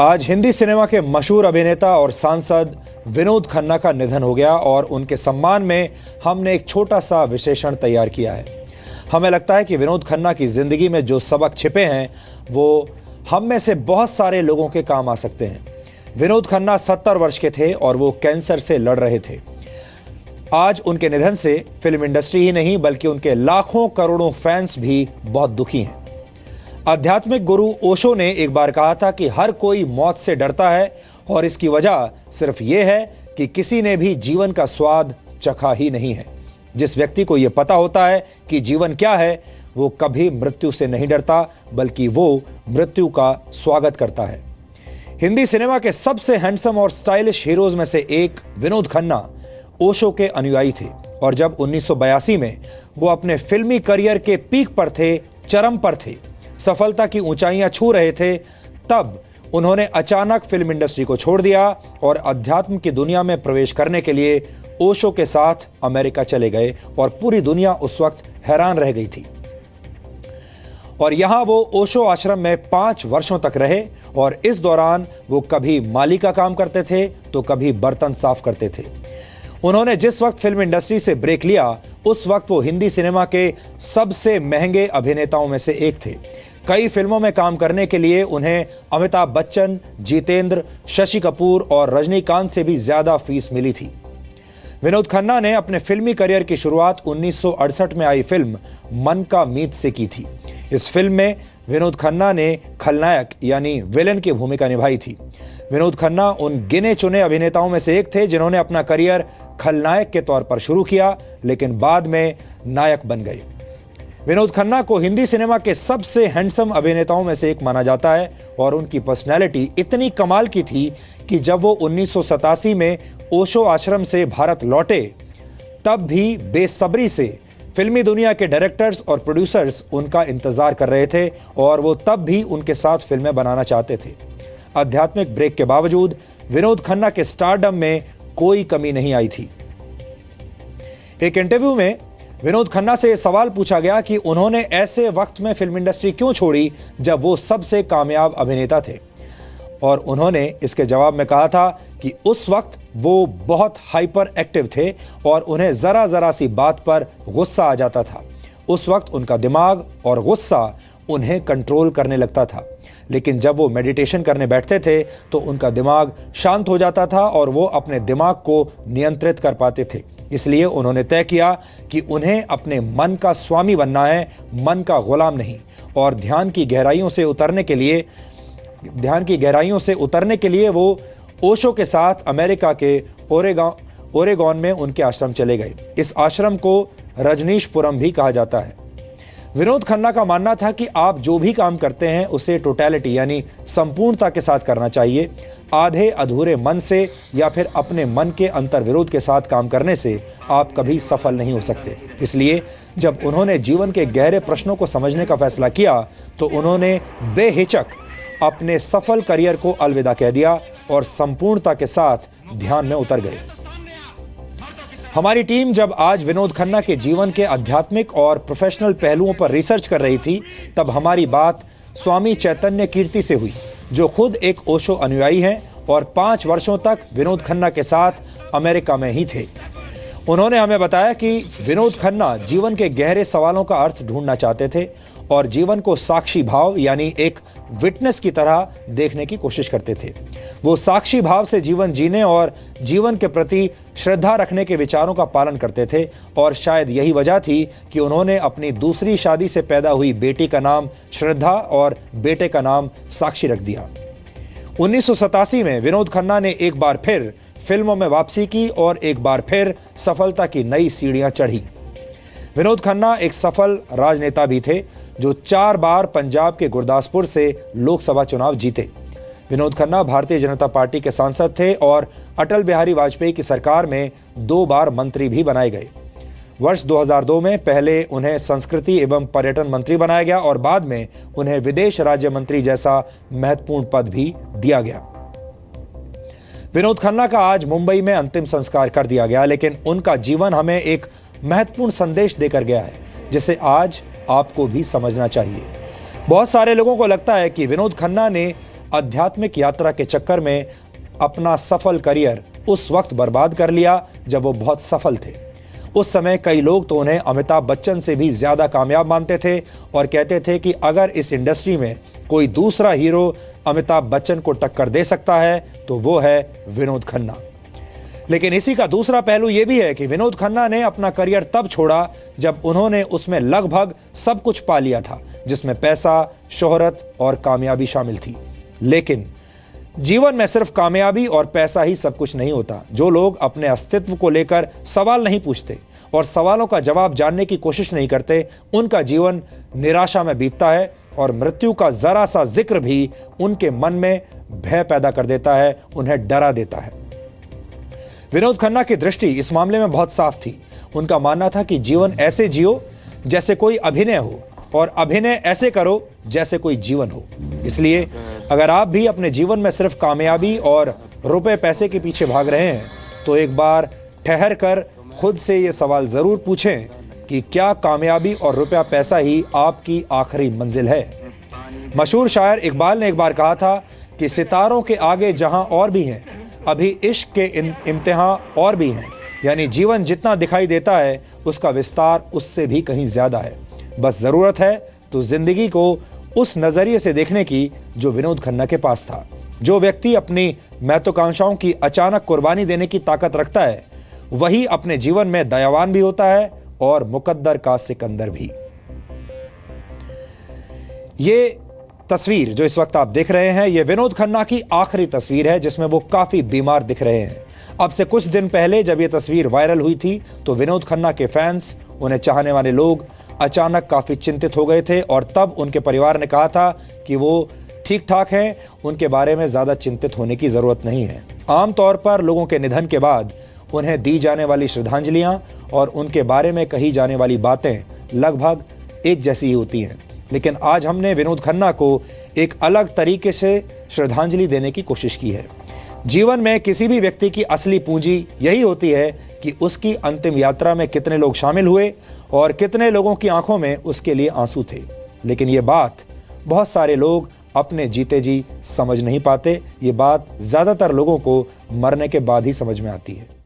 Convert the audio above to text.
आज हिंदी सिनेमा के मशहूर अभिनेता और सांसद विनोद खन्ना का निधन हो गया और उनके सम्मान में हमने एक छोटा सा विश्लेषण तैयार किया है। हमें लगता है कि विनोद खन्ना की जिंदगी में जो सबक छिपे हैं वो हम में से बहुत सारे लोगों के काम आ सकते हैं। विनोद खन्ना 70 वर्ष के थे और वो कैंसर से लड़ रहे थे। आज उनके निधन से फिल्म इंडस्ट्री ही नहीं बल्कि उनके लाखों करोड़ों फैंस भी बहुत दुखी हैं। आध्यात्मिक गुरु ओशो ने एक बार कहा था कि हर कोई मौत से डरता है और इसकी वजह सिर्फ ये है कि किसी ने भी जीवन का स्वाद चखा ही नहीं है। जिस व्यक्ति को यह पता होता है कि जीवन क्या है वो कभी मृत्यु से नहीं डरता बल्कि वो मृत्यु का स्वागत करता है। हिंदी सिनेमा के सबसे हैंडसम और स्टाइलिश हीरोज में से एक विनोद खन्ना ओशो के अनुयायी थे और जब 1982 में वो अपने फिल्मी करियर के पीक पर थे, चरम पर थे, सफलता की ऊंचाइयां छू रहे थे, तब उन्होंने अचानक फिल्म इंडस्ट्री को छोड़ दिया और अध्यात्म की दुनिया में प्रवेश करने के लिए ओशो के साथ अमेरिका चले गए और पूरी दुनिया उस वक्त हैरान रह गई थी। और यहां वो ओशो आश्रम में 5 वर्षों तक रहे और इस दौरान वो कभी माली का काम करते थे तो कभी बर्तन साफ करते थे। उन्होंने जिस वक्त फिल्म इंडस्ट्री से ब्रेक लिया उस वक्त वो हिंदी सिनेमा के सबसे महंगे अभिनेताओं में से एक थे। कई फिल्मों में काम करने के लिए उन्हें अमिताभ बच्चन, जितेंद्र, शशि कपूर और रजनीकांत से भी ज्यादा फीस मिली थी। विनोद खन्ना ने अपने फिल्मी करियर की शुरुआत 1968 में आई फिल्म मन का मीत से की थी। इस फिल्म में विनोद खन्ना ने खलनायक यानी विलेन की भूमिका निभाई थी। विनोद खन्ना उन गिने चुने अभिनेताओं में से एक थे जिन्होंने अपना करियर खलनायक के तौर पर शुरू किया लेकिन बाद में नायक बन गए। विनोद खन्ना को हिंदी सिनेमा के सबसे हैंडसम अभिनेताओं में से एक माना जाता है और उनकी पर्सनैलिटी इतनी कमाल की थी कि जब वो 1987 में ओशो आश्रम से भारत लौटे तब भी बेसब्री से फिल्मी दुनिया के डायरेक्टर्स और प्रोड्यूसर्स उनका इंतजार कर रहे थे और वो तब भी उनके साथ फिल्में बनाना चाहते थे। आध्यात्मिक ब्रेक के बावजूद विनोद खन्ना के स्टारडम में कोई कमी नहीं आई थी। एक इंटरव्यू में विनोद खन्ना से सवाल पूछा गया कि उन्होंने ऐसे वक्त में फिल्म इंडस्ट्री क्यों छोड़ी जब वो सबसे कामयाब अभिनेता थे और उन्होंने इसके जवाब में कहा था कि उस वक्त वो बहुत हाइपर एक्टिव थे और उन्हें जरा सी बात पर गुस्सा आ जाता था। उस वक्त उनका दिमाग और गुस्सा उन्हें कंट्रोल करने लगता था, लेकिन जब वो मेडिटेशन करने बैठते थे तो उनका दिमाग शांत हो जाता था और वो अपने दिमाग को नियंत्रित कर पाते थे। इसलिए उन्होंने तय किया कि उन्हें अपने मन का स्वामी बनना है, मन का गुलाम नहीं। और ध्यान की गहराइयों से उतरने के लिए वो ओशो के साथ अमेरिका के ओरेगॉन में उनके आश्रम चले गए। इस आश्रम को रजनीशपुरम भी कहा जाता है। विनोद खन्ना का मानना था कि आप जो भी काम करते हैं उसे टोटलिटी यानी संपूर्णता के साथ करना चाहिए। आधे अधूरे मन से या फिर अपने मन के अंतर्विरोध के साथ काम करने से आप कभी सफल नहीं हो सकते। इसलिए जब उन्होंने जीवन के गहरे प्रश्नों को समझने का फैसला किया तो उन्होंने बेहिचक अपने सफल करियर को अलविदा कह दिया और संपूर्णता के साथ ध्यान में उतर गए। हमारी टीम जब आज विनोद खन्ना के जीवन के आध्यात्मिक और प्रोफेशनल पहलुओं पर रिसर्च कर रही थी तब हमारी बात स्वामी चैतन्य कीर्ति से हुई, जो खुद एक ओशो अनुयायी हैं और 5 वर्षों तक विनोद खन्ना के साथ अमेरिका में ही थे। उन्होंने हमें बताया कि विनोद खन्ना जीवन के गहरे सवालों का अर्थ ढूंढना चाहते थे और जीवन को साक्षी भाव यानी एक विटनेस की तरह देखने की कोशिश करते थे। वो साक्षी भाव से जीवन जीने और जीवन के प्रति श्रद्धा रखने के विचारों का पालन करते थे और शायद यही वजह थी कि उन्होंने अपनी दूसरी शादी से पैदा हुई बेटी का नाम श्रद्धा और बेटे का नाम साक्षी रख दिया। 1987 में विनोद खन्ना ने एक बार फिर फिल्मों में वापसी की और एक बार फिर सफलता की नई सीढ़ियां चढ़ी। विनोद खन्ना एक सफल राजनेता भी थे जो 4 बार पंजाब के गुरदासपुर से लोकसभा चुनाव जीते। विनोद खन्ना भारतीय जनता पार्टी के सांसद थे और अटल बिहारी वाजपेयी की सरकार में 2 बार मंत्री भी बनाए गए। वर्ष 2002 में पहले उन्हें संस्कृति एवं पर्यटन मंत्री बनाया गया और बाद में उन्हें विदेश राज्य मंत्री जैसा महत्वपूर्ण पद भी दिया गया। विनोद खन्ना का आज मुंबई में अंतिम संस्कार कर दिया गया, लेकिन उनका जीवन हमें एक महत्वपूर्ण संदेश देकर गया है जिसे आज आपको भी समझना चाहिए। बहुत सारे लोगों को लगता है कि विनोद खन्ना ने आध्यात्मिक यात्रा के चक्कर में अपना सफल करियर उस वक्त बर्बाद कर लिया जब वो बहुत सफल थे। उस समय कई लोग तो उन्हें अमिताभ बच्चन से भी ज्यादा कामयाब मानते थे और कहते थे कि अगर इस इंडस्ट्री में कोई दूसरा हीरो अमिताभ बच्चन को टक्कर दे सकता है तो वो है विनोद खन्ना। लेकिन इसी का दूसरा पहलू यह भी है कि विनोद खन्ना ने अपना करियर तब छोड़ा जब उन्होंने उसमें लगभग सब कुछ पा लिया था, जिसमें पैसा, शोहरत और कामयाबी शामिल थी। लेकिन जीवन में सिर्फ कामयाबी और पैसा ही सब कुछ नहीं होता। जो लोग अपने अस्तित्व को लेकर सवाल नहीं पूछते और सवालों का जवाब जानने की कोशिश नहीं करते, उनका जीवन निराशा में बीतता है और मृत्यु का जरा सा जिक्र भी उनके मन में भय पैदा कर देता है, उन्हें डरा देता है। विनोद खन्ना की दृष्टि इस मामले में बहुत साफ थी। उनका मानना था कि जीवन ऐसे जियो जैसे कोई अभिनय हो और अभिनय ऐसे करो जैसे कोई जीवन हो। इसलिए अगर आप भी अपने जीवन में सिर्फ कामयाबी और रुपए पैसे के पीछे भाग रहे हैं तो एक बार ठहर कर खुद से ये सवाल जरूर पूछें कि क्या कामयाबी और रुपया पैसा ही आपकी आखिरी मंजिल है। मशहूर शायर इकबाल ने एक बार कहा था कि सितारों के आगे जहां और भी हैं, अभी इश्क के इम्तिहान और भी हैं। यानी जीवन जितना दिखाई देता है उसका विस्तार उससे भी कहीं ज्यादा है। बस जरूरत है तो जिंदगी को उस नजरिए से देखने की जो विनोद खन्ना के पास था। जो व्यक्ति अपनी महत्वाकांक्षाओं की अचानक कुर्बानी देने की ताकत रखता है वही अपने जीवन में दयावान भी होता है और मुकद्दर का सिकंदर भी। ये तस्वीर जो इस वक्त आप देख रहे हैं ये विनोद खन्ना की आखिरी तस्वीर है जिसमें वो काफी बीमार दिख रहे हैं। अब से कुछ दिन पहले जब ये तस्वीर वायरल हुई थी तो विनोद खन्ना के फैंस, उन्हें चाहने वाले लोग अचानक काफी चिंतित हो गए थे और तब उनके परिवार ने कहा था कि वो ठीक ठाक हैं, उनके बारे में ज्यादा चिंतित होने की जरूरत नहीं है। आमतौर पर लोगों के निधन के बाद उन्हें दी जाने वाली श्रद्धांजलियां और उनके बारे में कही जाने वाली बातें लगभग एक जैसी ही होती हैं। लेकिन आज हमने विनोद खन्ना को एक अलग तरीके से श्रद्धांजलि देने की कोशिश की है। जीवन में किसी भी व्यक्ति की असली पूंजी यही होती है कि उसकी अंतिम यात्रा में कितने लोग शामिल हुए और कितने लोगों की आंखों में उसके लिए आंसू थे। लेकिन ये बात बहुत सारे लोग अपने जीते जी समझ नहीं पाते। ये बात ज्यादातर लोगों को मरने के बाद ही समझ में आती है।